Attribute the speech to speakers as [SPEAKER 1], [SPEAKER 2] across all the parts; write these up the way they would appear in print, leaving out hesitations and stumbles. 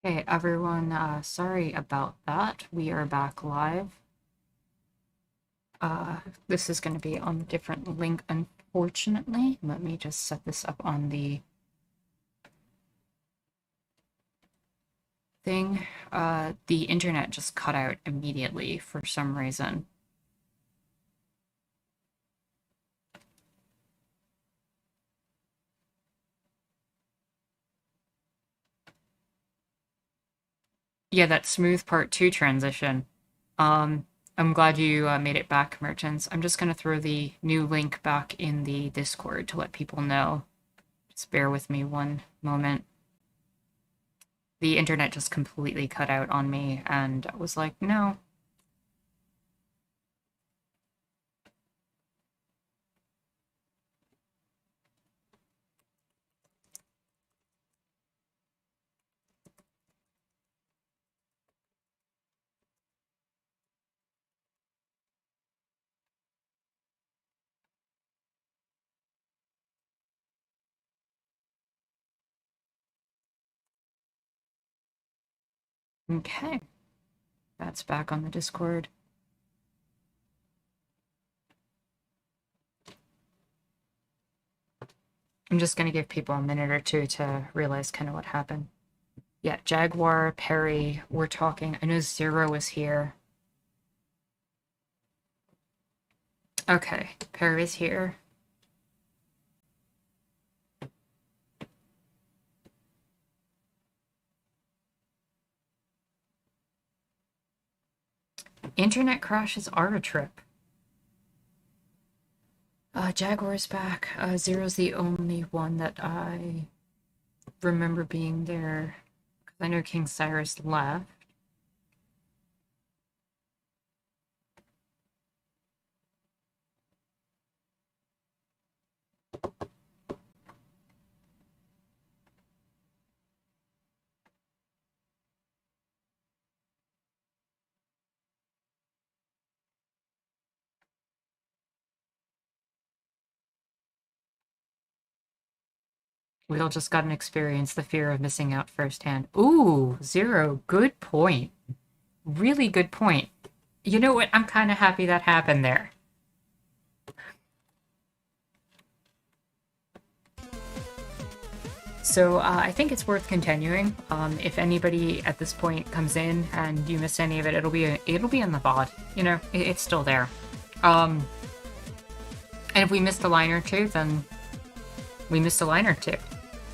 [SPEAKER 1] Hey everyone, sorry about that. We are back live. This is going to be on a different link, unfortunately. Let me just set this up on the thing. The internet just cut out immediately for some reason. Yeah, that smooth part 2 transition. I'm glad you made it back, merchants. I'm just going to throw the new link back in the Discord to let people know. Just bear with me one moment. The internet just completely cut out on me, and I was like, no. Okay, that's back on the Discord. I'm just going to give people a minute or two to realize kind of what happened. Yeah, Jaguar, Perry, we're talking. I know Zero is here. Okay, Perry's here. Internet crashes are a trip. Jaguar's back. Zero's the only one that I remember being there. Because I know King Cyrus left. We all just got to experience the fear of missing out firsthand. Ooh, Zero, good point. Really good point. You know what? I'm kind of happy that happened there. So I think it's worth continuing. If anybody at this point comes in and you miss any of it, it'll be in the VOD. You know, it's still there. And if we missed a line or two, then we missed a line or two.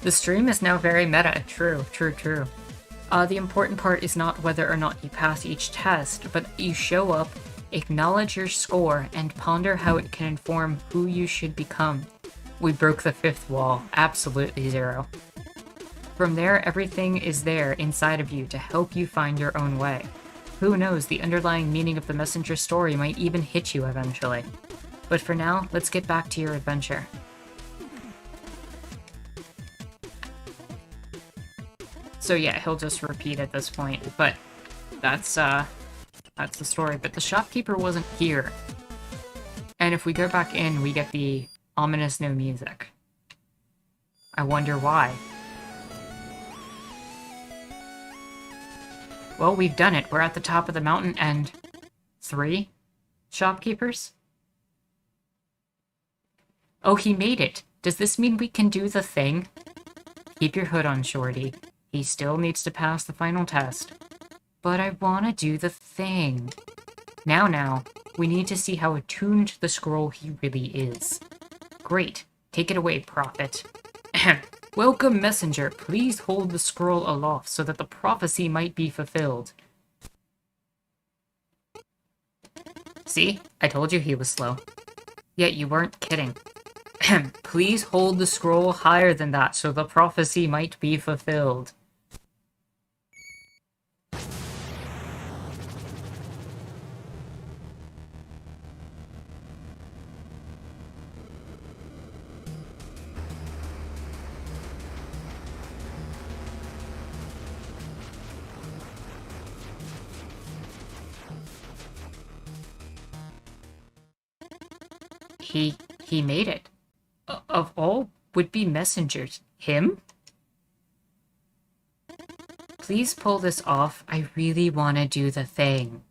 [SPEAKER 1] The stream is now very meta. True, true, true. The important part is not whether or not you pass each test, but you show up, acknowledge your score, and ponder how it can inform who you should become. We broke the fifth wall. Absolutely Zero. From there, everything is there inside of you to help you find your own way. Who knows, the underlying meaning of the messenger story might even hit you eventually. But for now, let's get back to your adventure. So yeah, he'll just repeat at this point, but that's the story. But the shopkeeper wasn't here. And if we go back in, we get the ominous no music. I wonder why. Well, we've done it. We're at the top of the mountain and 3 shopkeepers? Oh, he made it. Does this mean we can do the thing? Keep your hood on, Shorty. He still needs to pass the final test. But I want to do the thing. Now, we need to see how attuned to the scroll he really is. Great. Take it away, Prophet. Welcome, messenger. Please hold the scroll aloft so that the prophecy might be fulfilled. See? I told you he was slow. Yet you weren't kidding. Please hold the scroll higher than that so the prophecy might be fulfilled. He made it. Of all would-be messengers, him? Please pull this off. I really want to do the thing.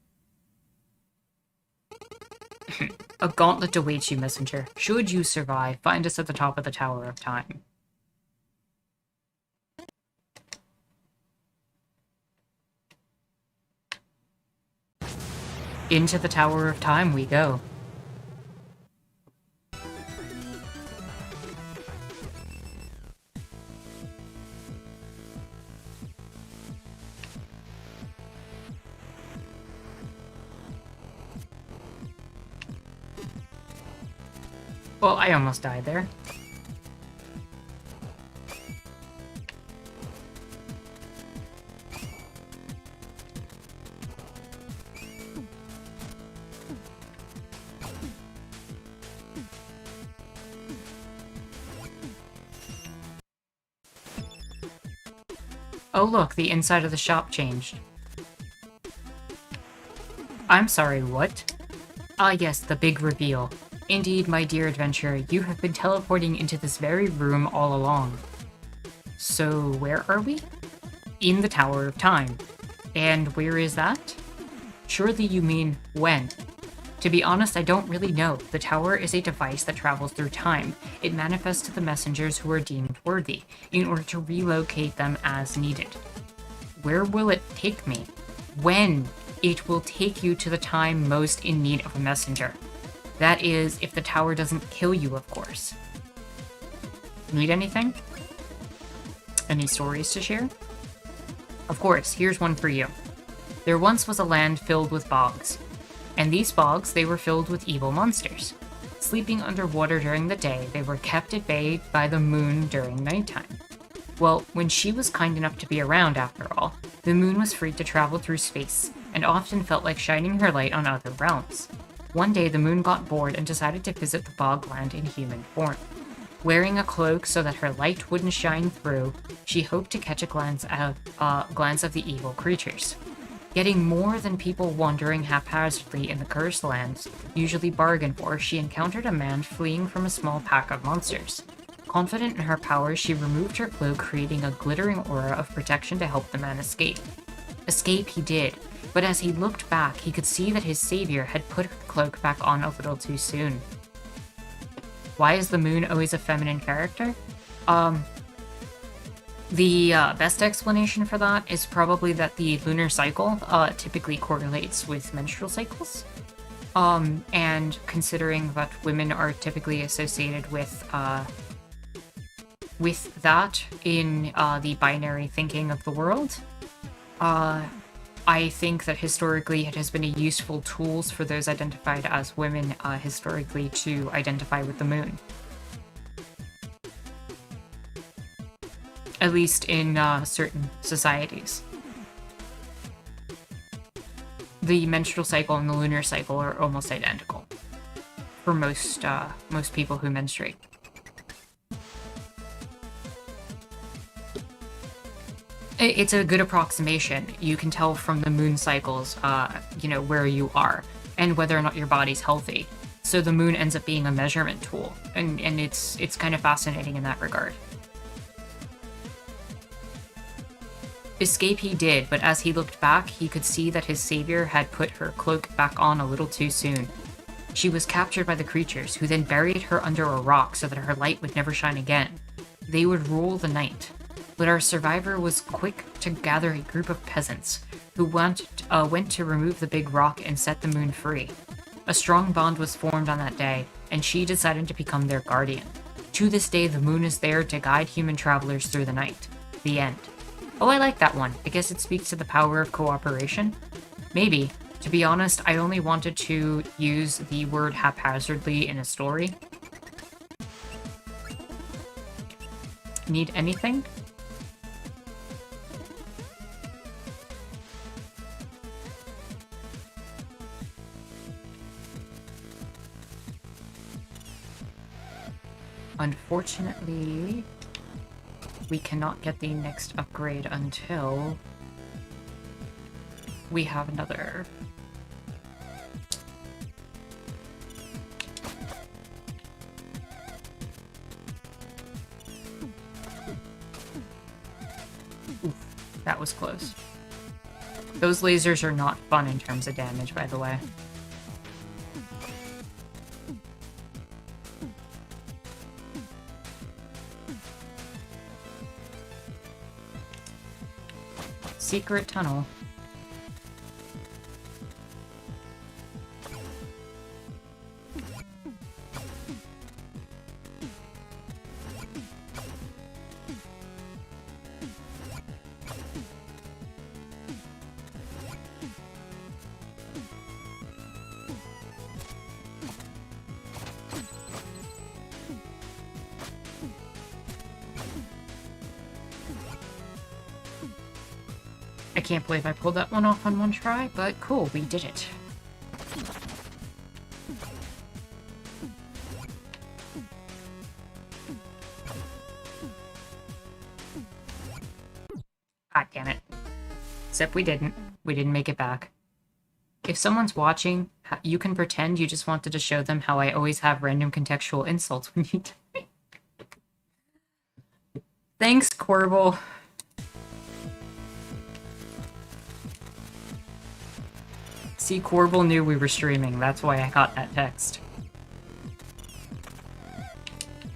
[SPEAKER 1] A gauntlet awaits you, messenger. Should you survive, find us at the top of the Tower of Time. Into the Tower of Time we go. Well, I almost died there. Oh look, the inside of the shop changed. I'm sorry, what? Ah yes, the big reveal. Indeed, my dear adventurer, you have been teleporting into this very room all along. So, where are we? In the Tower of Time. And where is that? Surely you mean when? To be honest, I don't really know. The tower is a device that travels through time. It manifests to the messengers who are deemed worthy, in order to relocate them as needed. Where will it take me? When? It will take you to the time most in need of a messenger. That is, if the tower doesn't kill you, of course. Need anything? Any stories to share? Of course, here's one for you. There once was a land filled with bogs. And these bogs, they were filled with evil monsters. Sleeping underwater during the day, they were kept at bay by the moon during nighttime. Well, when she was kind enough to be around, after all, the moon was free to travel through space, and often felt like shining her light on other realms. One day, the moon got bored and decided to visit the bogland in human form. Wearing a cloak so that her light wouldn't shine through, she hoped to catch a glance of the evil creatures. Getting more than people wandering haphazardly in the cursed lands usually bargain for, she encountered a man fleeing from a small pack of monsters. Confident in her powers, she removed her cloak, creating a glittering aura of protection to help the man escape. Escape he did, but as he looked back, he could see that his savior had put her cloak back on a little too soon. Why is the moon always a feminine character? The best explanation for that is probably that the lunar cycle typically correlates with menstrual cycles. And considering that women are typically associated with that in the binary thinking of the world, I think that historically it has been a useful tool for those identified as women historically to identify with the moon. At least in certain societies. The menstrual cycle and the lunar cycle are almost identical for most people who menstruate. It's a good approximation. You can tell from the moon cycles, where you are and whether or not your body's healthy. So the moon ends up being a measurement tool, and it's kind of fascinating in that regard. Escape he did, but as he looked back, he could see that his savior had put her cloak back on a little too soon. She was captured by the creatures, who then buried her under a rock so that her light would never shine again. They would rule the night. But our survivor was quick to gather a group of peasants, who went to remove the big rock and set the moon free. A strong bond was formed on that day, and she decided to become their guardian. To this day, the moon is there to guide human travelers through the night. The end. Oh, I like that one. I guess it speaks to the power of cooperation? Maybe. To be honest, I only wanted to use the word haphazardly in a story. Need anything? Unfortunately, we cannot get the next upgrade until we have another. Oof, That was close. Those lasers are not fun in terms of damage, by the way. Secret tunnel. I can't believe I pulled that one off on one try, but cool, we did it. God damn it. Except we didn't. We didn't make it back. If someone's watching, you can pretend you just wanted to show them how I always have random contextual insults when you die. Thanks, Corbel. See, Corbel knew we were streaming. That's why I got that text.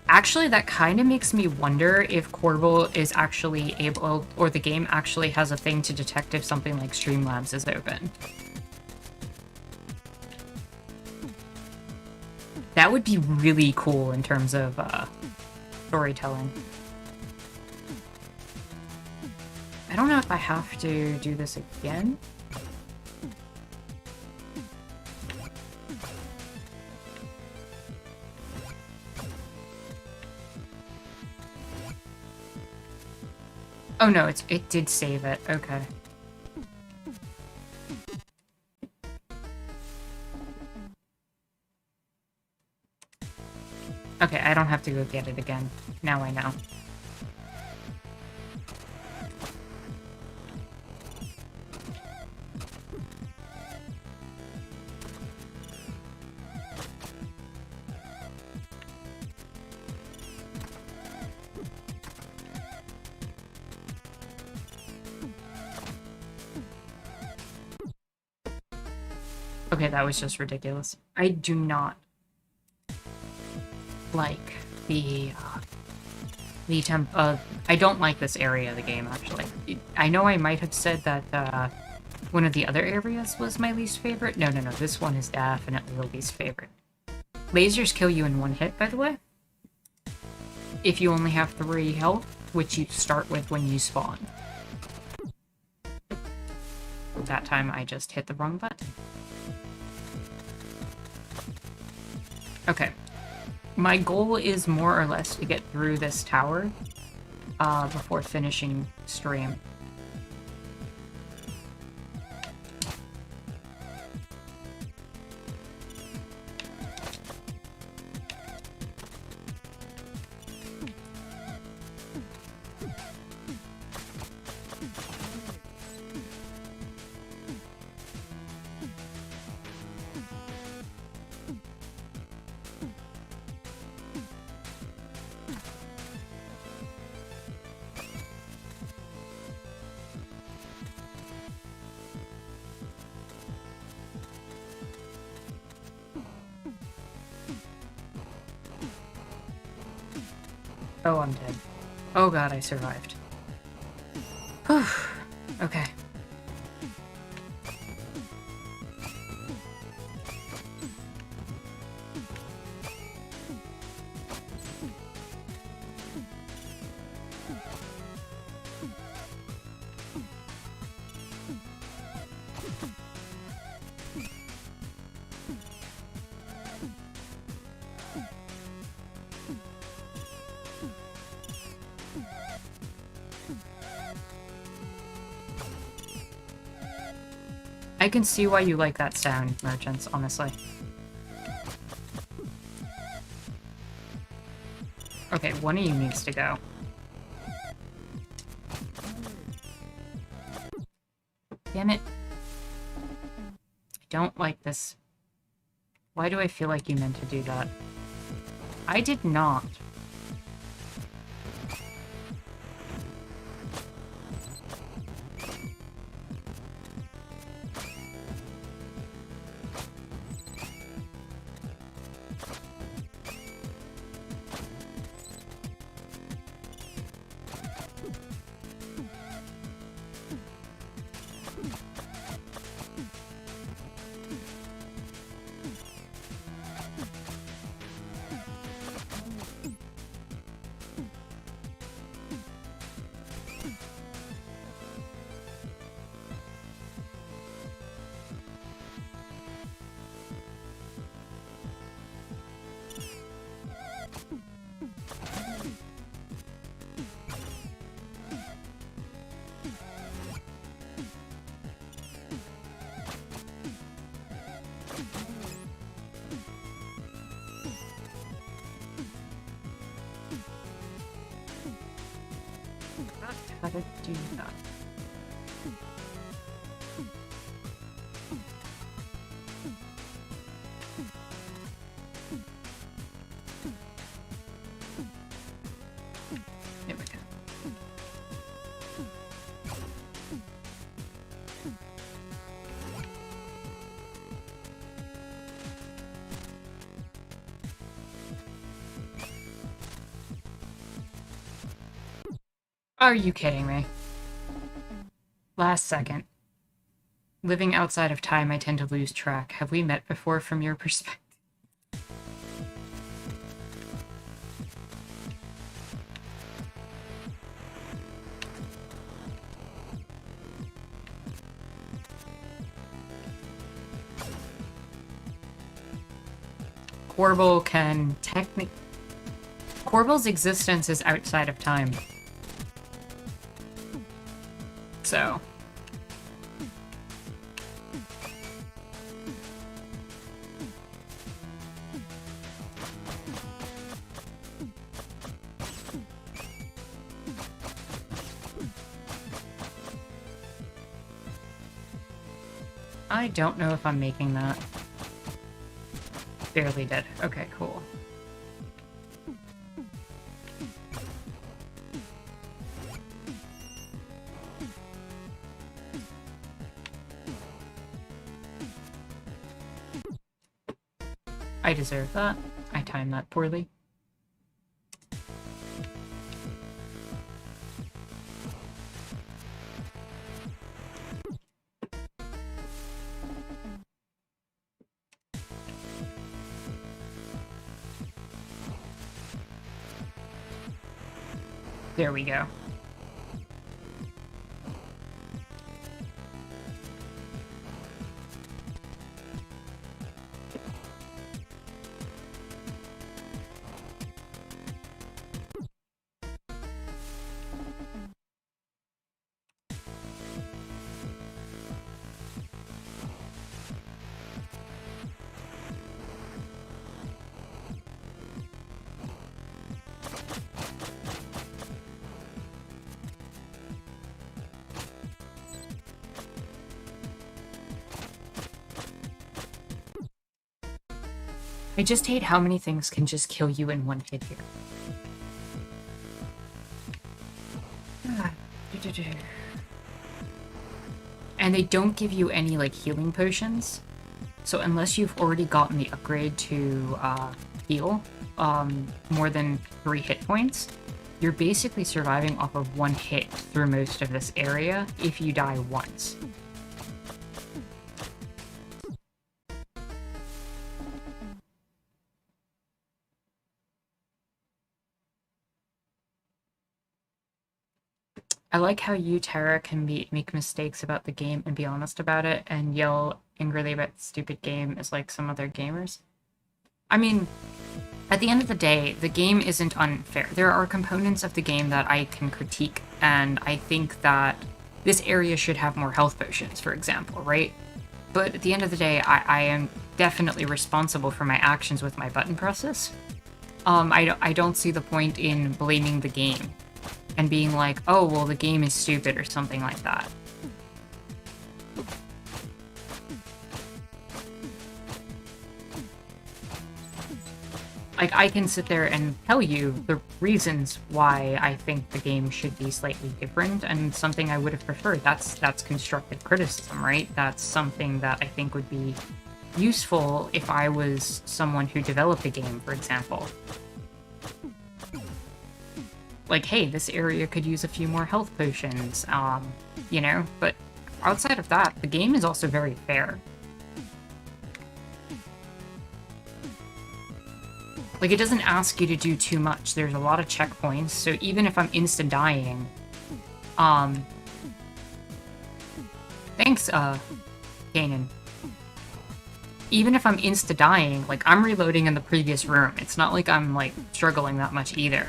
[SPEAKER 1] Actually, that kind of makes me wonder if Corbel is actually able, or the game actually has a thing to detect if something like Streamlabs is open. That would be really cool in terms of storytelling. I don't know if I have to do this again. Oh no, it did save it. Okay. Okay, I don't have to go get it again. Now I know. Okay, that was just ridiculous. I do not like I don't like this area of the game, actually. I know I might have said that one of the other areas was my least favorite. No, this one is definitely the least favorite. Lasers kill you in one hit, by the way. If you only have 3 health, which you start with when you spawn. That time I just hit the wrong button. Okay. My goal is more or less to get through this tower before finishing stream. Oh, I'm dead. Oh god, I survived. Whew. Okay. I can see why you like that sound, Merchants, honestly. Okay, one of you needs to go. Damn it. I don't like this. Why do I feel like you meant to do that? I did not. How to do that? There we go. Are you kidding me? Last second. Living outside of time, I tend to lose track. Have we met before from your perspective? Corbel can technically... Corbel's existence is outside of time. So... I don't know if I'm making that. Barely did. Okay, cool. I deserve that. I timed that poorly. There we go. I just hate how many things can just kill you in one hit here. And they don't give you any, like, healing potions. So unless you've already gotten the upgrade to heal more than 3 hit points, you're basically surviving off of 1 hit through most of this area if you die once. I like how you, Tara, can make mistakes about the game and be honest about it and yell angrily about the stupid game as like some other gamers. I mean, at the end of the day, the game isn't unfair. There are components of the game that I can critique, and I think that this area should have more health potions, for example, right? But at the end of the day, I am definitely responsible for my actions with my button presses. I don't see the point in blaming the game and being like, oh, well, the game is stupid or something like that. Like, I can sit there and tell you the reasons why I think the game should be slightly different and something I would have preferred. That's constructive criticism, right? That's something that I think would be useful if I was someone who developed a game, for example. like, hey, this area could use a few more health potions, you know? But outside of that, the game is also very fair. Like, it doesn't ask you to do too much. There's a lot of checkpoints, so even if I'm insta-dying, thanks, Kanan. Even if I'm insta-dying, like, I'm reloading in the previous room. It's not like I'm, like, struggling that much either.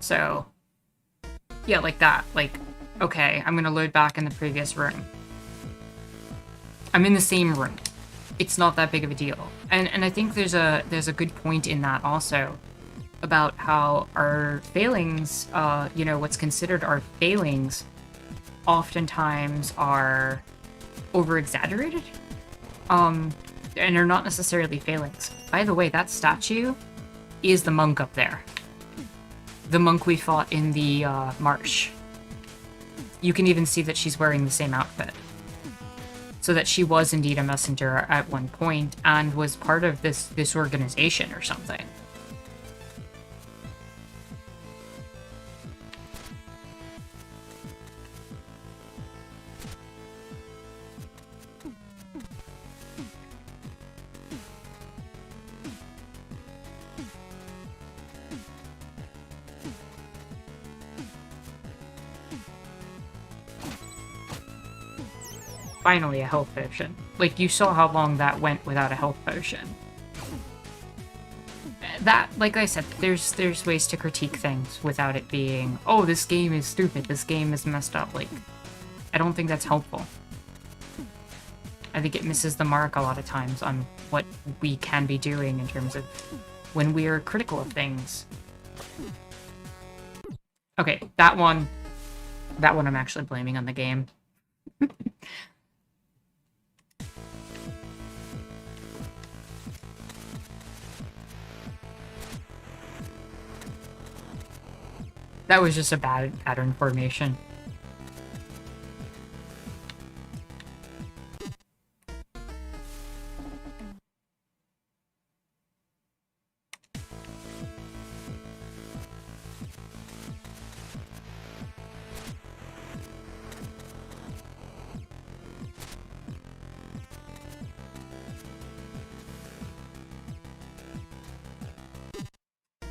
[SPEAKER 1] So, yeah, like that. Like, okay, I'm gonna load back in the previous room. I'm in the same room. It's not that big of a deal. And I think there's a good point in that also about how our failings, you know, what's considered our failings oftentimes are over-exaggerated. And are not necessarily failings. By the way, that statue is the monk up there. The monk we fought in the marsh. You can even see that she's wearing the same outfit. So that she was indeed a messenger at one point and was part of this organization or something. Finally, a health potion. Like, you saw how long that went without a health potion. That, like I said, there's ways to critique things without it being, oh, this game is stupid, this game is messed up. Like, I don't think that's helpful. I think it misses the mark a lot of times on what we can be doing in terms of when we are critical of things. Okay, that one I'm actually blaming on the game. That was just a bad pattern formation.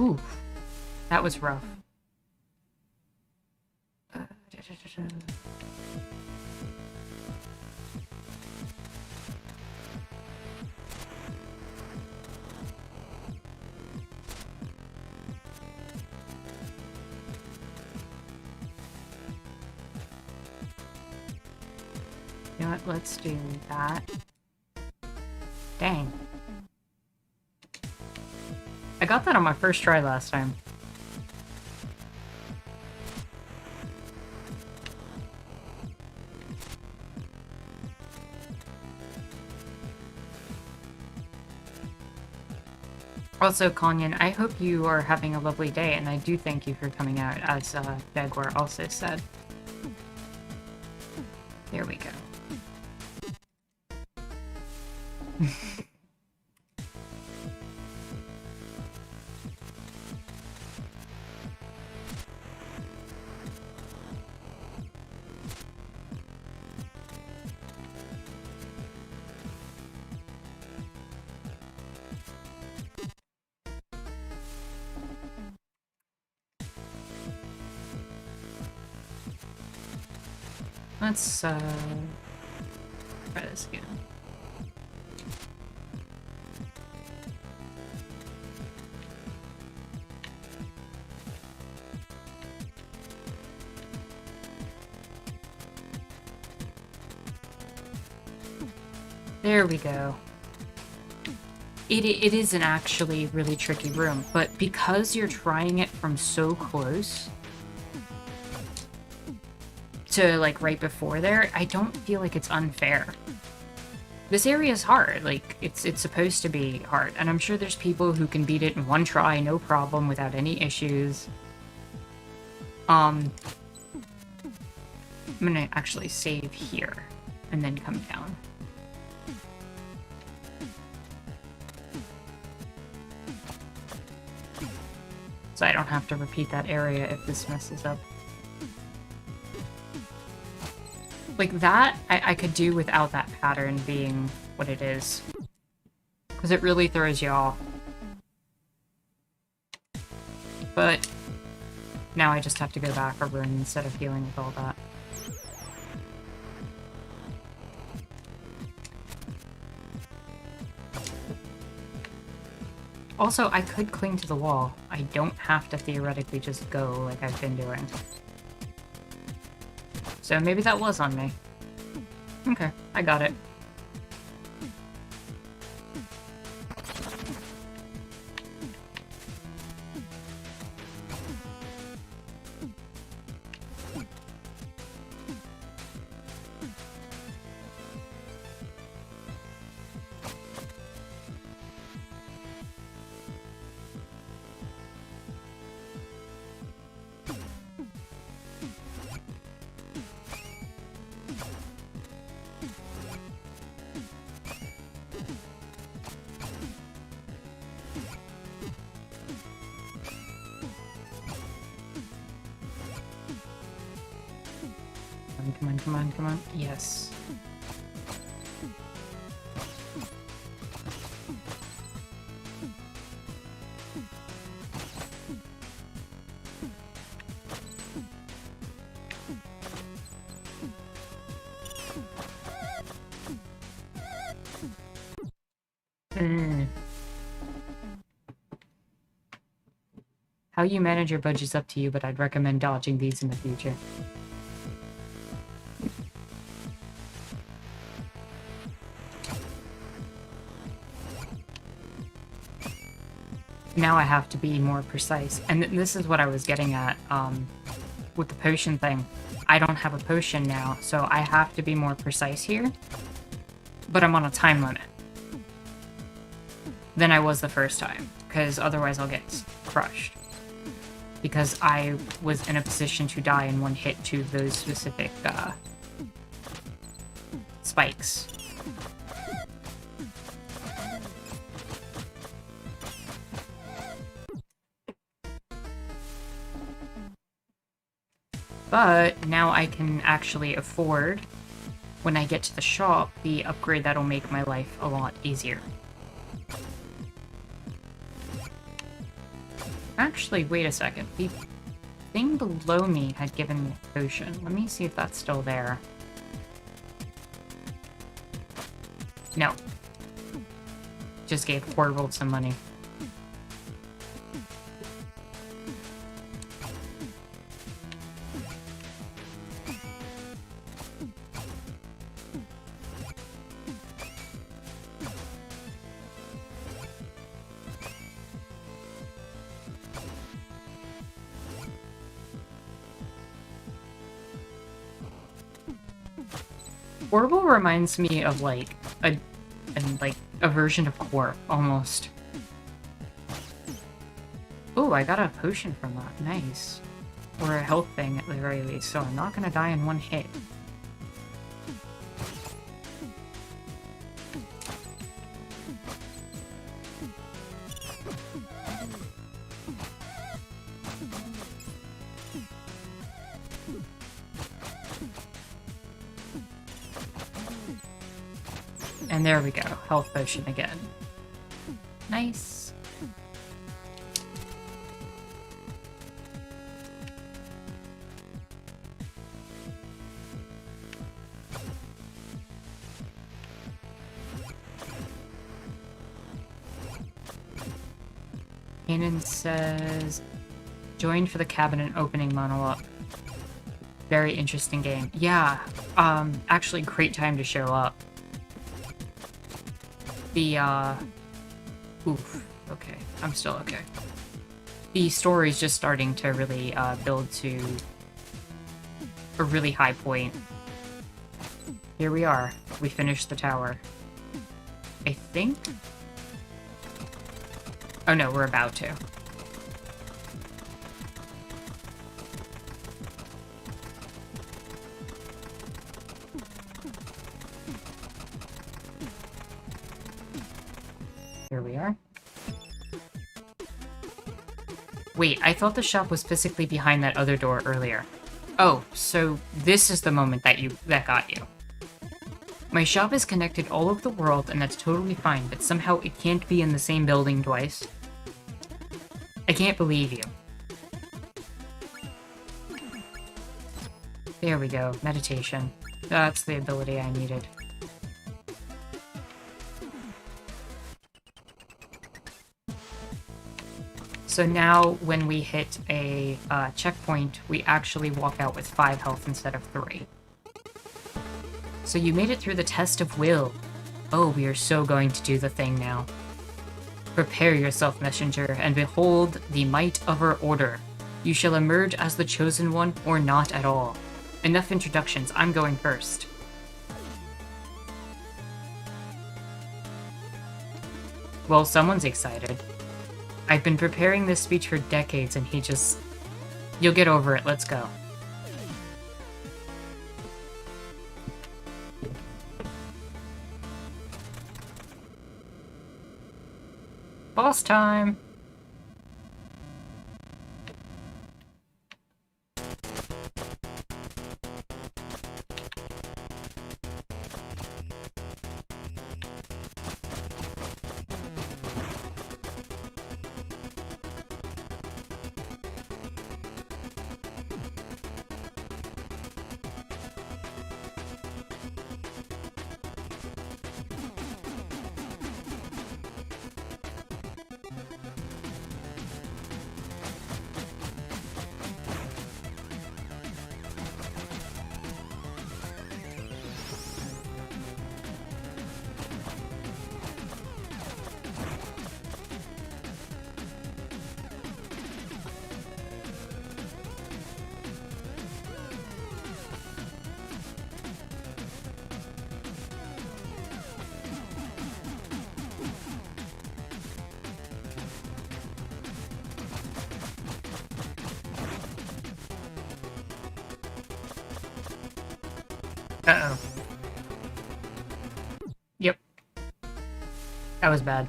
[SPEAKER 1] Ooh, that was rough. You know what, let's do that. Dang. I got that on my first try last time. Also, Kanyan, I hope you are having a lovely day, and I do thank you for coming out, as Jaguar also said. There we go. Let's, try this again. There we go. It is an actually really tricky room, but because you're trying it from so close to, like, right before there, I don't feel like it's unfair. This area is hard. Like, it's supposed to be hard, and I'm sure there's people who can beat it in one try, no problem, without any issues. I'm gonna actually save here, and then come down. So I don't have to repeat that area if this messes up. Like that, I could do without that pattern being what it is. Because it really throws you off. But now I just have to go back a run instead of dealing with all that. Also, I could cling to the wall. I don't have to theoretically just go like I've been doing. So maybe that was on me. Okay, I got it. Come on, come on, come on. Yes. How you manage your budget's up to you, but I'd recommend dodging these in the future. Now I have to be more precise. And this is what I was getting at with the potion thing. I don't have a potion now, so I have to be more precise here. But I'm on a time limit than I was the first time, because otherwise I'll get crushed. Because I was in a position to die in one hit to those specific spikes. But now I can actually afford, when I get to the shop, the upgrade that'll make my life a lot easier. Actually, wait a second. The thing below me had given me a potion. Let me see if that's still there. No. Just gave Horvold some money. Horrible reminds me of like a version of Corp almost. Oh, I got a potion from that. Nice. Or a health thing at the very least, so I'm not gonna die in one hit. And there we go, health potion again. Nice. Kanan says, joined for the cabinet opening monologue. Very interesting game. Yeah, actually great time to show up. Oof, okay, I'm still okay. The story's just starting to really, build to a really high point. Here we are. We finished the tower. I think? Oh no, we're about to. Here we are. Wait, I thought the shop was physically behind that other door earlier. Oh, so this is the moment that got you. My shop is connected all over the world, and that's totally fine, but somehow it can't be in the same building twice. I can't believe you. There we go, meditation. That's the ability I needed. So now, when we hit a checkpoint, we actually walk out with 5 health instead of 3. So you made it through the test of will. Oh, we are so going to do the thing now. Prepare yourself, messenger, and behold the might of our order. You shall emerge as the chosen one, or not at all. Enough introductions, I'm going first. Well, someone's excited. I've been preparing this speech for decades, and he just... You'll get over it, let's go. Boss time! Uh-oh. Yep. That was bad.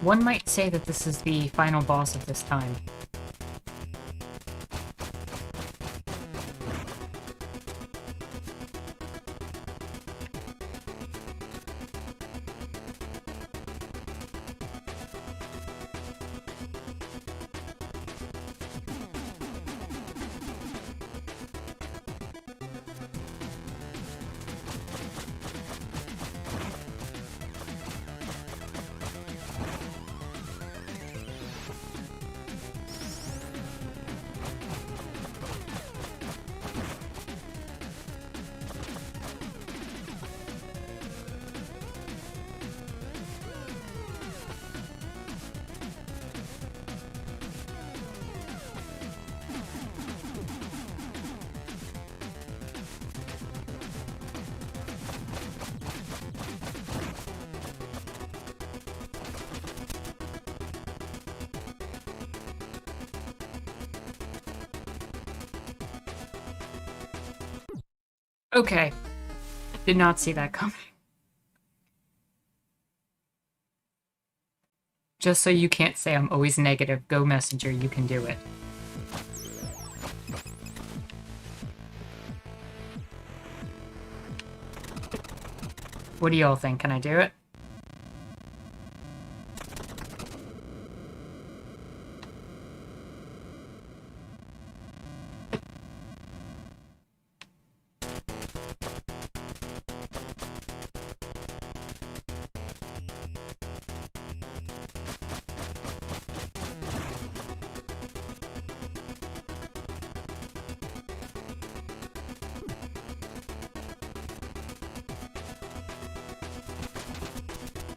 [SPEAKER 1] One might say that this is the final boss of this time. Okay. Did not see that coming. Just so you can't say I'm always negative, go messenger, you can do it. What do y'all think? Can I do it?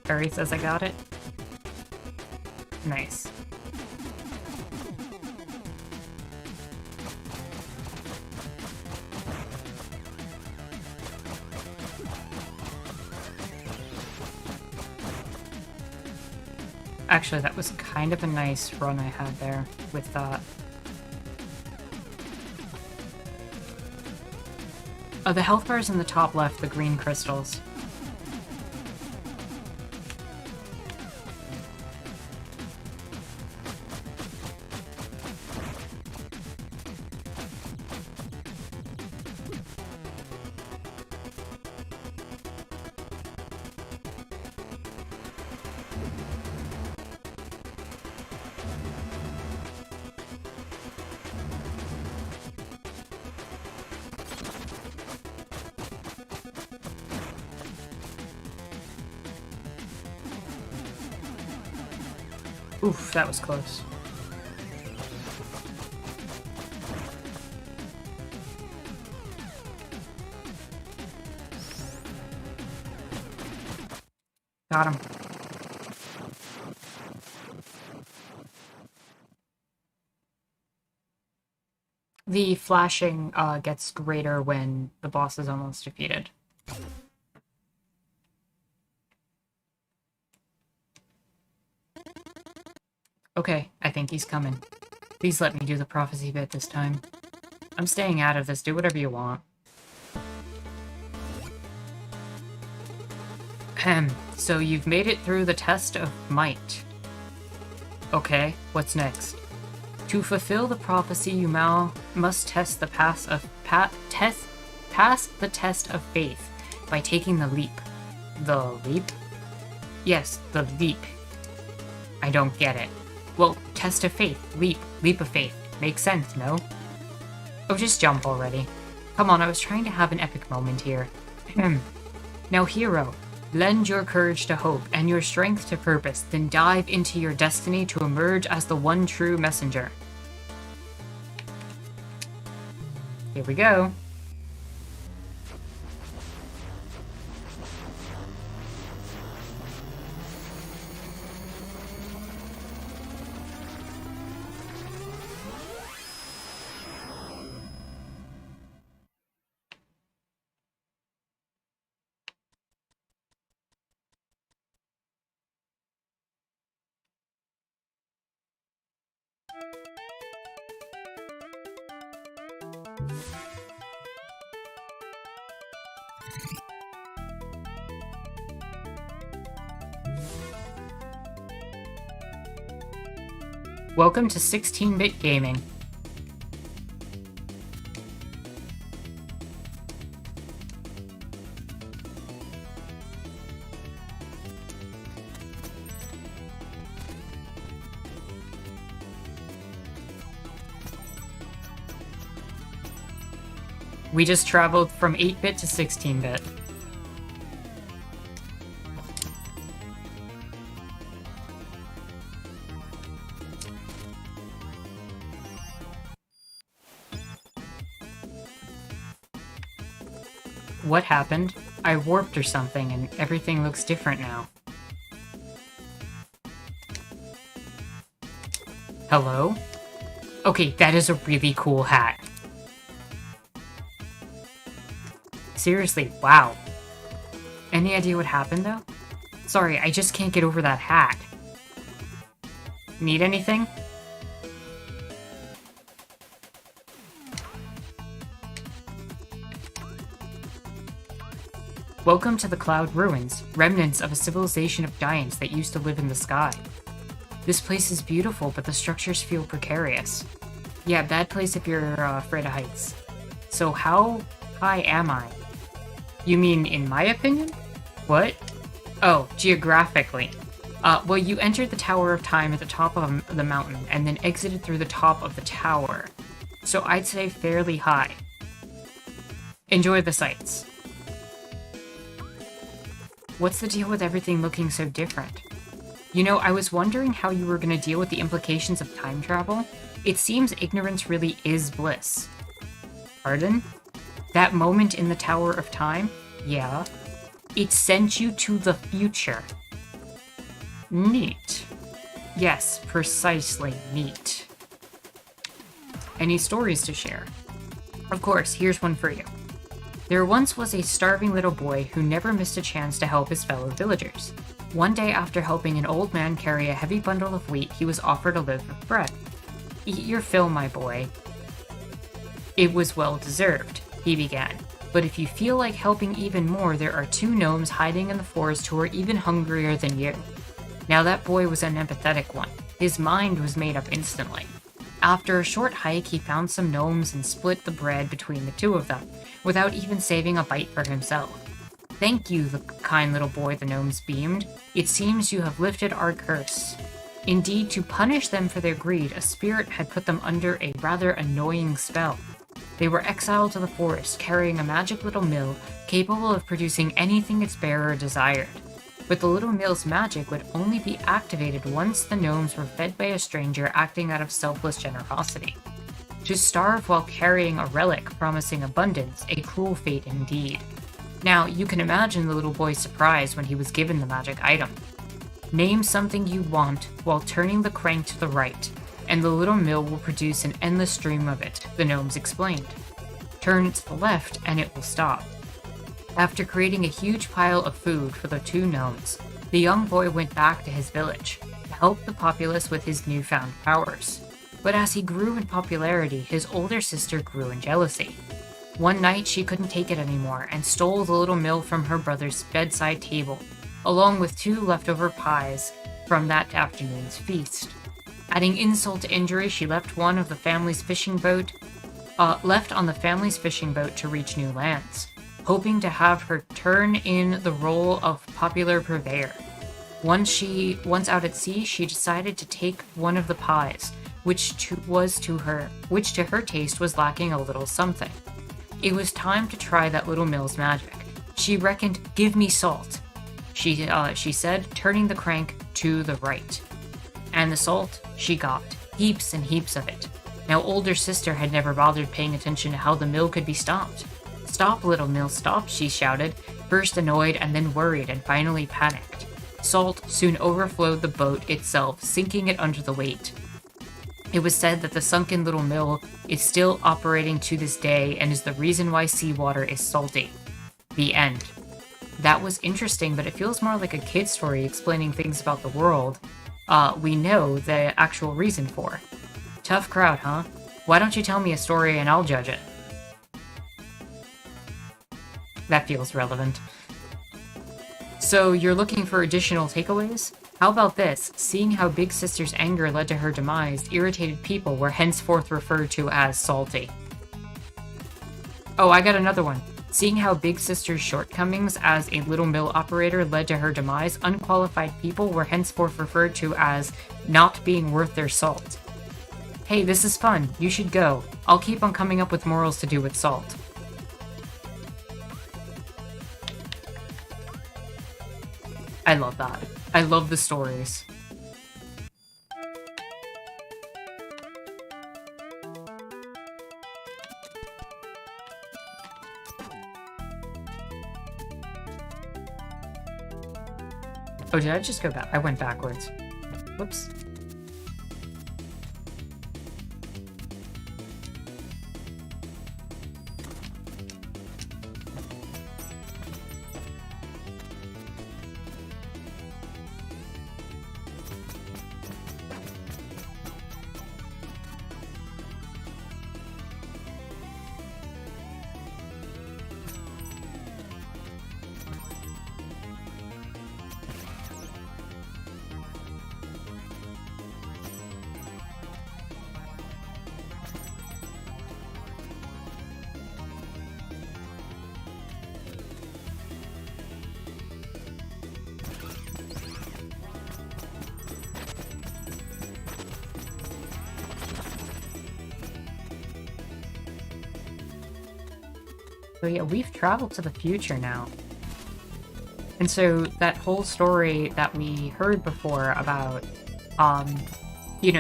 [SPEAKER 1] Barry says I got it. Nice. Actually, that was kind of a nice run I had there with that. Oh, the health bars in the top left, the green crystals. Oof, that was close. Got him. The flashing gets greater when the boss is almost defeated. Okay, I think he's coming. Please let me do the prophecy bit this time. I'm staying out of this, do whatever you want. So you've made it through the test of might. Okay, what's next? To fulfill the prophecy, you must pass the test of faith by taking the leap. The leap? Yes, the leap. I don't get it. Well, test of faith, leap of faith. Makes sense, no? Oh, just jump already. Come on, I was trying to have an epic moment here. Now, hero, lend your courage to hope and your strength to purpose, then dive into your destiny to emerge as the one true messenger. Here we go. Welcome to 16-bit gaming. We just traveled from 8-bit to 16-bit. What happened? I warped or something, and everything looks different now. Hello? Okay, that is a really cool hat. Seriously, wow. Any idea what happened, though? Sorry, I just can't get over that hat. Need anything? Welcome to the Cloud Ruins, remnants of a civilization of giants that used to live in the sky. This place is beautiful, but the structures feel precarious. Yeah, bad place if you're afraid of heights. So how high am I? You mean in my opinion? What? Oh, geographically. Well, you entered the Tower of Time at the top of the mountain, and then exited through the top of the tower. So I'd say fairly high. Enjoy the sights. What's the deal with everything looking so different? You know, I was wondering how you were going to deal with the implications of time travel. It seems ignorance really is bliss. Pardon? That moment in the Tower of Time? Yeah. It sent you to the future. Neat. Yes, precisely neat. Any stories to share? Of course, here's one for you. There once was a starving little boy who never missed a chance to help his fellow villagers. One day after helping an old man carry a heavy bundle of wheat, he was offered a loaf of bread. "Eat your fill, my boy. It was well deserved," he began. "But if you feel like helping even more, there are 2 gnomes hiding in the forest who are even hungrier than you." Now that boy was an empathetic one. His mind was made up instantly. After a short hike, he found some gnomes and split the bread between the 2 of them, without even saving a bite for himself. "Thank you, the kind little boy," the gnomes beamed. "It seems you have lifted our curse." Indeed, to punish them for their greed, a spirit had put them under a rather annoying spell. They were exiled to the forest, carrying a magic little mill capable of producing anything its bearer desired. But the little mill's magic would only be activated once the gnomes were fed by a stranger acting out of selfless generosity. To starve while carrying a relic promising abundance, a cruel fate indeed. Now, you can imagine the little boy's surprise when he was given the magic item. "Name something you want while turning the crank to the right, and the little mill will produce an endless stream of it," the gnomes explained. "Turn it to the left and it will stop." After creating a huge pile of food for the 2 gnomes, the young boy went back to his village to help the populace with his newfound powers. But as he grew in popularity, his older sister grew in jealousy. One night she couldn't take it anymore and stole the little mill from her brother's bedside table, along with 2 leftover pies from that afternoon's feast. Adding insult to injury, she left on the family's fishing boat to reach new lands, hoping to have her turn in the role of popular purveyor. Once out at sea, she decided to take one of the pies, which to her taste was lacking a little something. It was time to try that little mill's magic. She reckoned, "Give me salt," she said, turning the crank to the right. And the salt she got, heaps and heaps of it. Now older sister had never bothered paying attention to how the mill could be stopped. "Stop, little mill, stop," she shouted, first annoyed and then worried and finally panicked. Salt soon overflowed the boat itself, sinking it under the weight. It was said that the sunken little mill is still operating to this day and is the reason why seawater is salty. The end. That was interesting, but it feels more like a kid's story explaining things about the world we know the actual reason for. Tough crowd, huh? Why don't you tell me a story and I'll judge it? That feels relevant. So you're looking for additional takeaways? How about this? Seeing how Big Sister's anger led to her demise, irritated people were henceforth referred to as salty. Oh, I got another one. Seeing how Big Sister's shortcomings as a little mill operator led to her demise, unqualified people were henceforth referred to as not being worth their salt. Hey, this is fun. You should go. I'll keep on coming up with morals to do with salt. I love that. I love the stories. Oh, did I just go back? I went backwards. Whoops. So yeah, we've traveled to the future now. And so that whole story that we heard before about,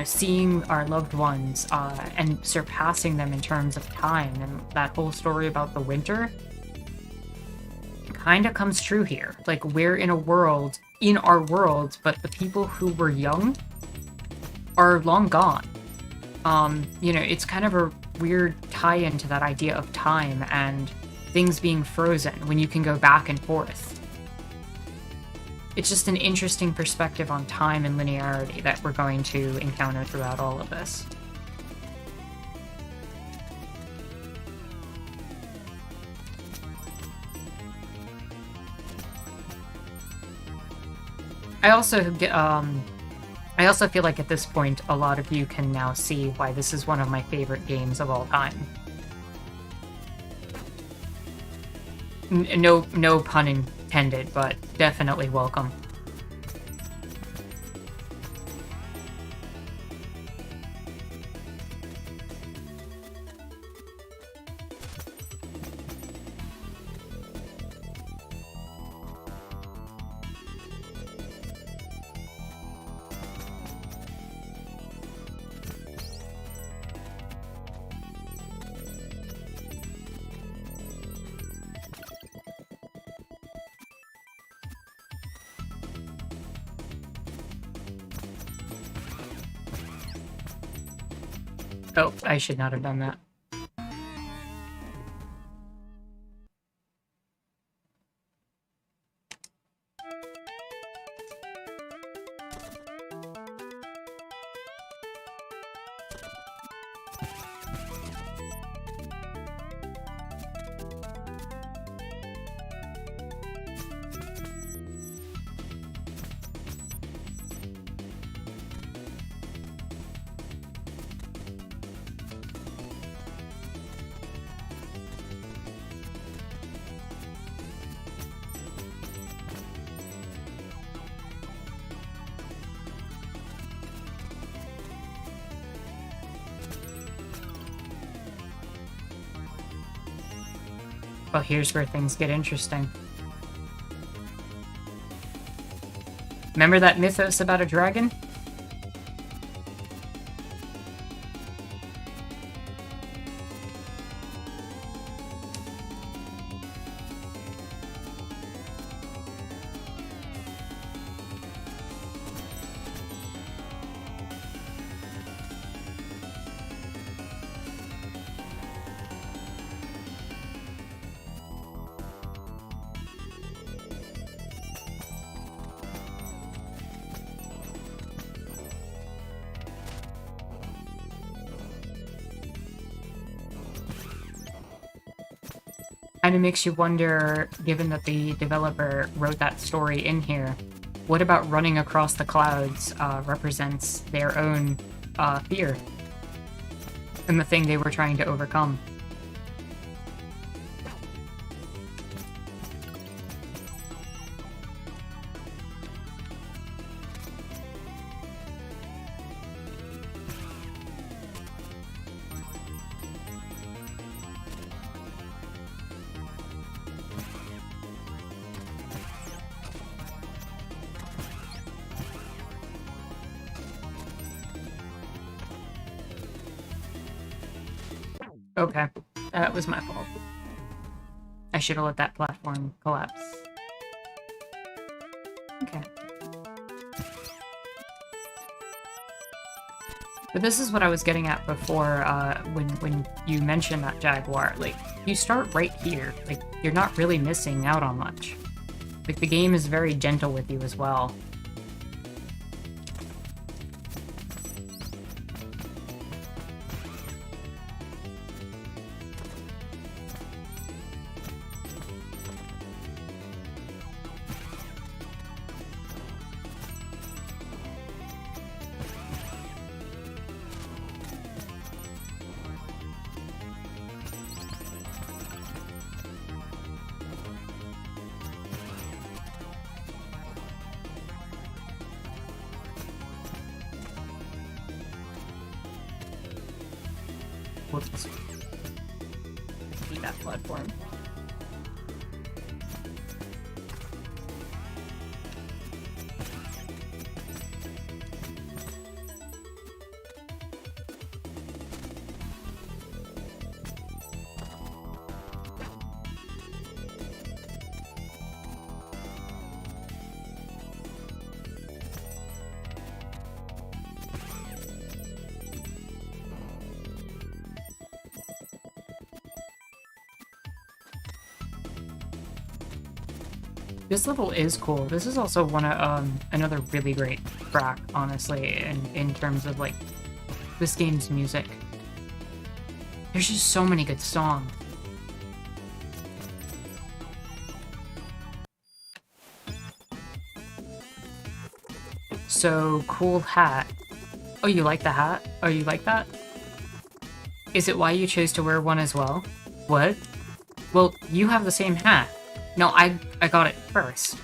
[SPEAKER 1] seeing our loved ones and surpassing them in terms of time, and that whole story about the winter kind of comes true here. Like, we're in our world, but the people who were young are long gone. It's kind of a weird tie-in to that idea of time and things being frozen when you can go back and forth. it's just an interesting perspective on time and linearity that we're going to encounter throughout all of this. I also feel like at this point, a lot of you can now see why this is one of my favorite games of all time. No pun intended, but definitely welcome. Oh, I should not have done that. Well, here's where things get interesting. Remember that mythos about a dragon? Kind of makes you wonder, given that the developer wrote that story in here, what about running across the clouds represents their own fear and the thing they were trying to overcome? Okay, that was my fault. I should have let that platform collapse. Okay. But this is what I was getting at before, when you mentioned that Jaguar. Like, you start right here. Like, you're not really missing out on much. Like, the game is very gentle with you as well. Whoops. Beat that platform. This level is cool. This is also one of another really great track, honestly, in terms of like this game's music. There's just so many good songs. So, cool hat. Oh, you like the hat? Oh, you like that? Is it why you chose to wear one as well? What? Well, you have the same hat. No, I got it first.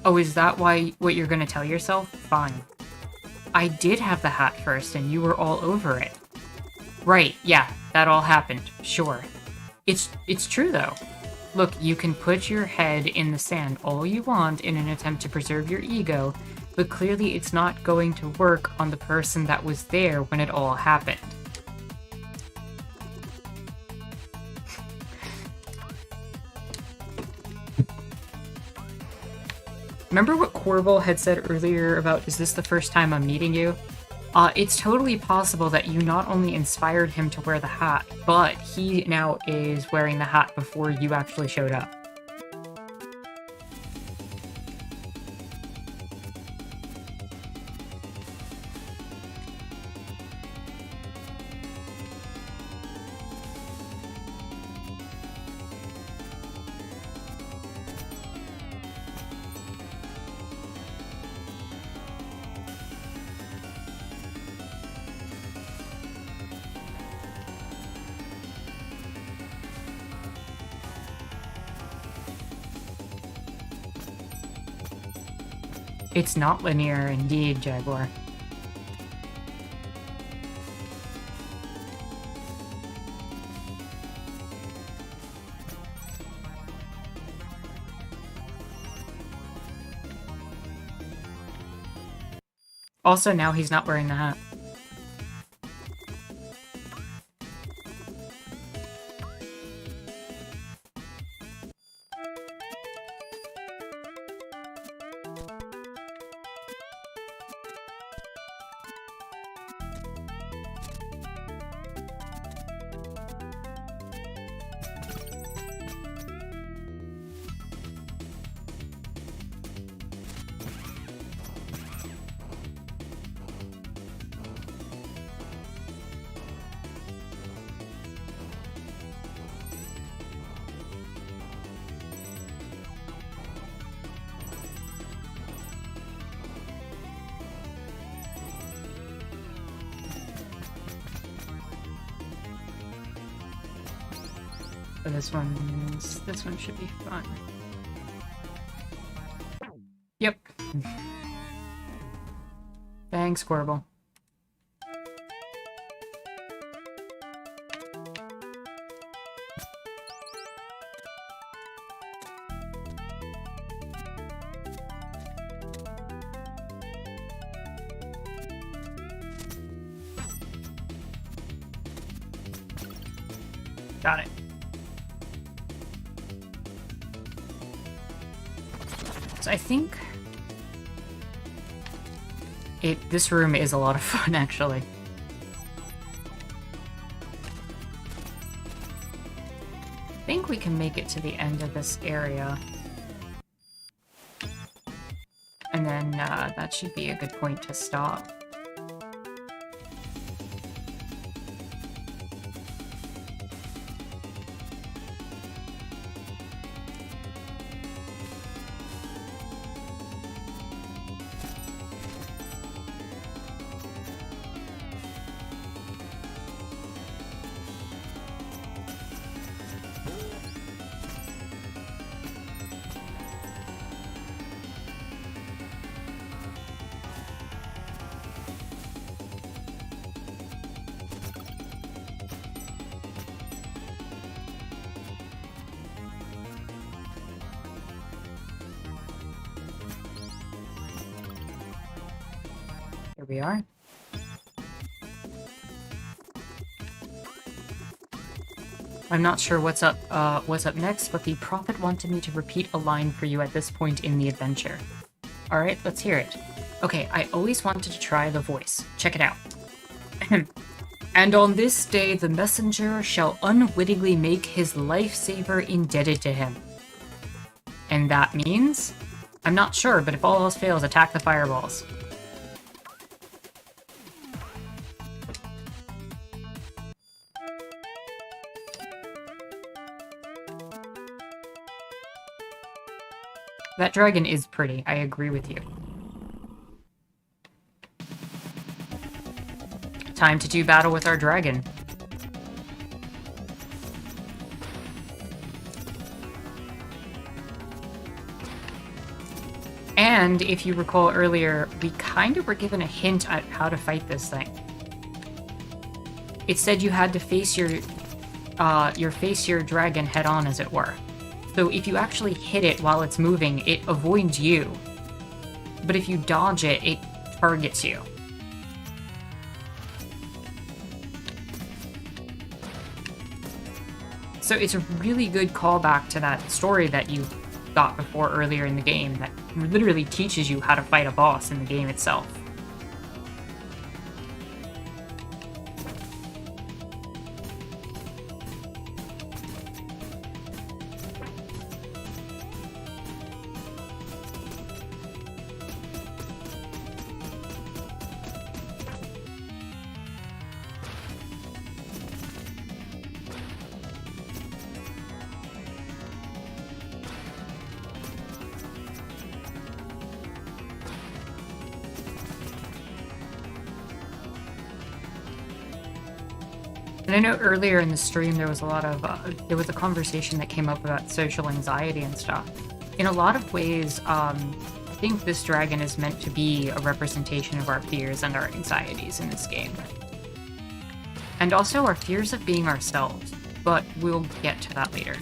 [SPEAKER 1] Oh, is that what you're gonna tell yourself? Fine. I did have the hat first and you were all over it. Right, yeah, that all happened, sure. It's true though. Look, you can put your head in the sand all you want in an attempt to preserve your ego, but clearly it's not going to work on the person that was there when it all happened. Remember what Corval had said earlier about, is this the first time I'm meeting you? It's totally possible that you not only inspired him to wear the hat, but he now is wearing the hat before you actually showed up. It's not linear, indeed, Jaguar. Also, now he's not wearing the hat. But this one should be fun. Yep. Thanks, Squirble. Got it. So I think this room is a lot of fun, actually. I think we can make it to the end of this area. And then that should be a good point to stop. Here we are. I'm not sure what's up next, but the Prophet wanted me to repeat a line for you at this point in the adventure. Alright, let's hear it. Okay, I always wanted to try the voice. Check it out. And on this day, the messenger shall unwittingly make his lifesaver indebted to him. And that means? I'm not sure, but if all else fails, attack the fireballs. That dragon is pretty, I agree with you. Time to do battle with our dragon. And if you recall earlier, we kind of were given a hint at how to fight this thing. It said you had to face your dragon head on, as it were. So if you actually hit it while it's moving, it avoids you. But if you dodge it, it targets you. So it's a really good callback to that story that you got before earlier in the game that literally teaches you how to fight a boss in the game itself. And I know earlier in the stream there was a lot of there was a conversation that came up about social anxiety and stuff. In a lot of ways, I think this dragon is meant to be a representation of our fears and our anxieties in this game. And also our fears of being ourselves, but we'll get to that later.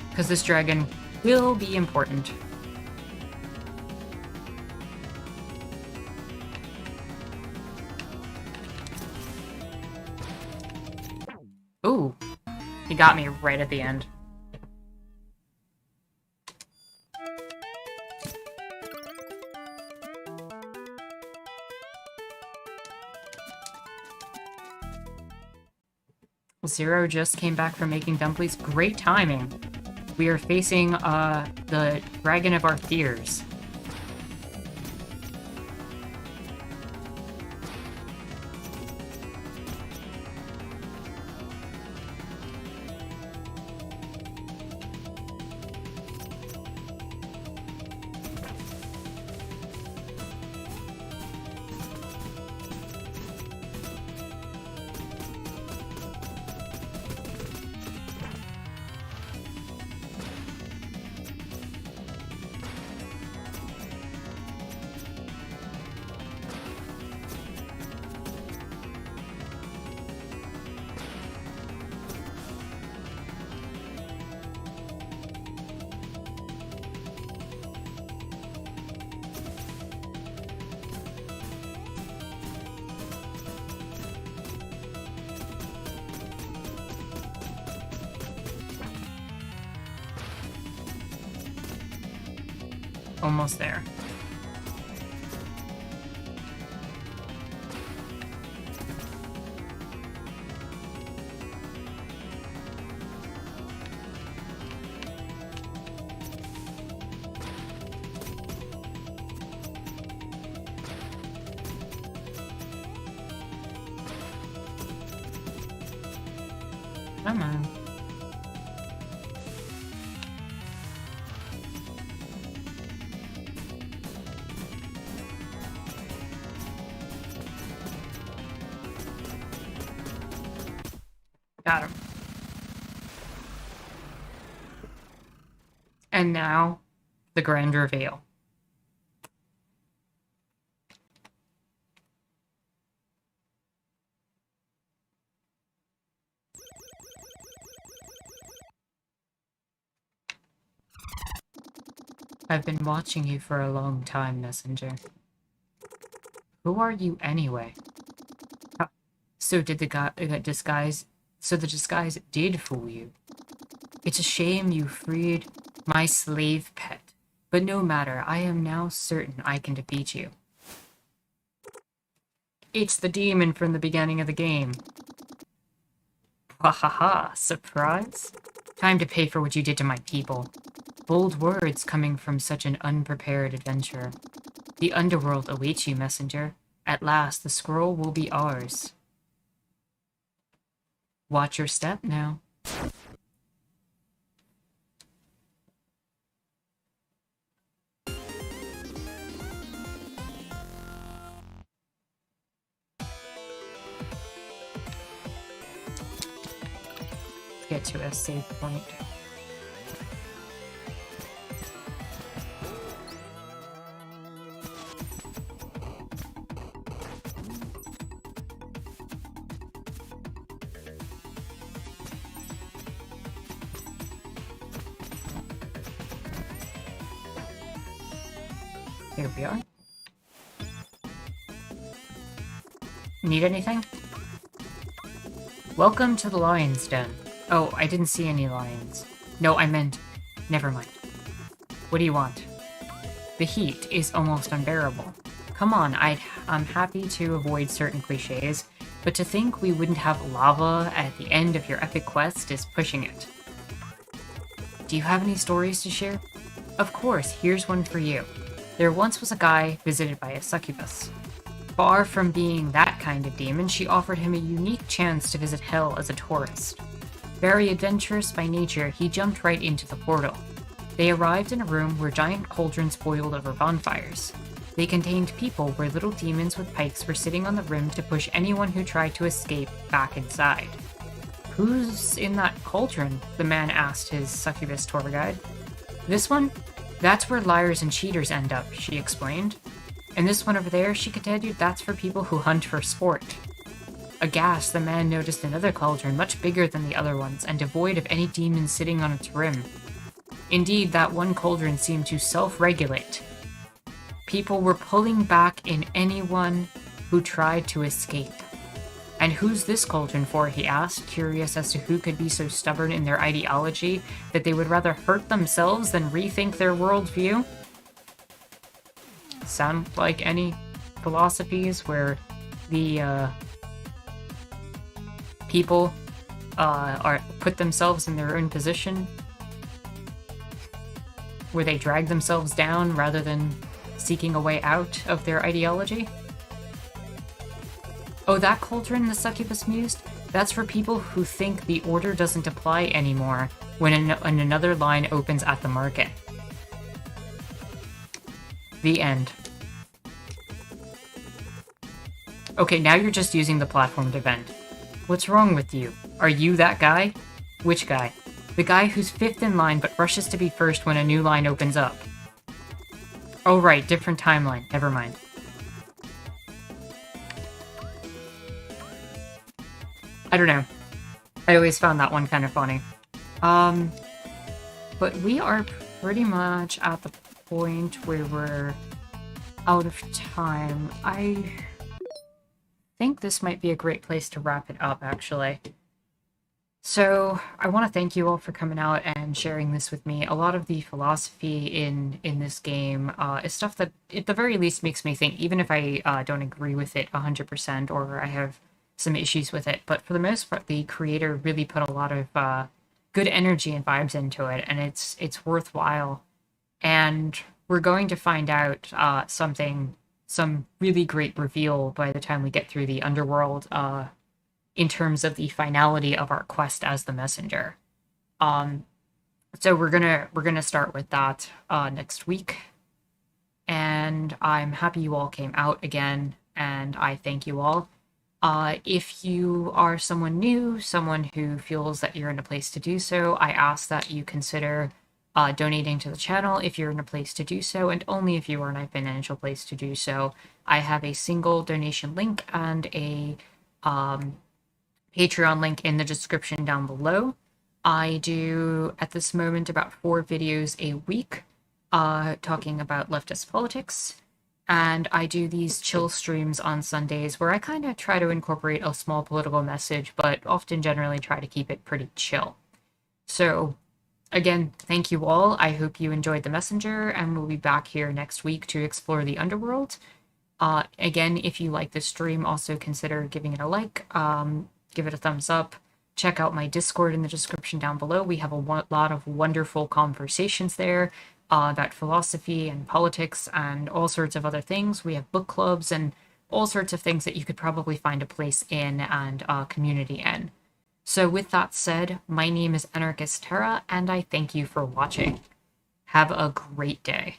[SPEAKER 1] Because this dragon will be important. Ooh, he got me right at the end. Zero just came back from making dumplings. Great timing. We are facing the dragon of our fears. Almost there. Come on. Got him. And now, the grand reveal. I've been watching you for a long time, Messenger. Who are you anyway? So did the disguise... So the disguise did fool you. It's a shame you freed my slave pet. But no matter, I am now certain I can defeat you. It's the demon from the beginning of the game. Wahaha, surprise? Time to pay for what you did to my people. Bold words coming from such an unprepared adventurer. The underworld awaits you, messenger. At last, the scroll will be ours. Watch your step now. Get to a save point. Here we are. Need anything? Welcome to the Lion's Den. Oh, I didn't see any lions. No, I meant... Never mind. What do you want? The heat is almost unbearable. Come on, I'm happy to avoid certain cliches, but to think we wouldn't have lava at the end of your epic quest is pushing it. Do you have any stories to share? Of course, here's one for you. There once was a guy visited by a succubus. Far from being that kind of demon, she offered him a unique chance to visit hell as a tourist. Very adventurous by nature, he jumped right into the portal. They arrived in a room where giant cauldrons boiled over bonfires. They contained people where little demons with pikes were sitting on the rim to push anyone who tried to escape back inside. Who's in that cauldron? The man asked his succubus tour guide. This one? That's where liars and cheaters end up, she explained. And this one over there, she continued, that's for people who hunt for sport. Aghast, the man noticed another cauldron, much bigger than the other ones, and devoid of any demons sitting on its rim. Indeed, that one cauldron seemed to self-regulate. People were pulling back in anyone who tried to escape. And who's this cauldron for, he asked, curious as to who could be so stubborn in their ideology that they would rather hurt themselves than rethink their worldview? Sound like any philosophies where the people are put themselves in their own position, where they drag themselves down rather than seeking a way out of their ideology? Oh, that cauldron, the succubus mused? That's for people who think the order doesn't apply anymore when another line opens at the market. The end. Okay, now you're just using the platform to vent. What's wrong with you? Are you that guy? Which guy? The guy who's fifth in line but rushes to be first when a new line opens up. Oh right, different timeline. Never mind. I don't know. I always found that one kind of funny. But we are pretty much at the point where we're out of time. I think this might be a great place to wrap it up, actually. So, I want to thank you all for coming out and sharing this with me. A lot of the philosophy in this game is stuff that, at the very least, makes me think, even if I don't agree with it 100% or I have some issues with it. But for the most part, the creator really put a lot of good energy and vibes into it, and it's worthwhile. And we're going to find out some really great reveal by the time we get through the underworld in terms of the finality of our quest as the messenger. So we're gonna start with that next week. And I'm happy you all came out again, and I thank you all. If you are someone new, someone who feels that you're in a place to do so, I ask that you consider donating to the channel if you're in a place to do so, and only if you are in a financial place to do so. I have a single donation link and a Patreon link in the description down below. I do, at this moment, about 4 videos a week talking about leftist politics. And I do these chill streams on Sundays where I kind of try to incorporate a small political message, but often generally try to keep it pretty chill. So, again, thank you all. I hope you enjoyed The Messenger, and we'll be back here next week to explore the underworld. Again, if you like this stream, also consider giving it a like, give it a thumbs up, check out my Discord in the description down below. We have a lot of wonderful conversations there about philosophy and politics and all sorts of other things. We have book clubs and all sorts of things that you could probably find a place in and a community in. So with that said, my name is Anarchist Terra, and I thank you for watching. Have a great day.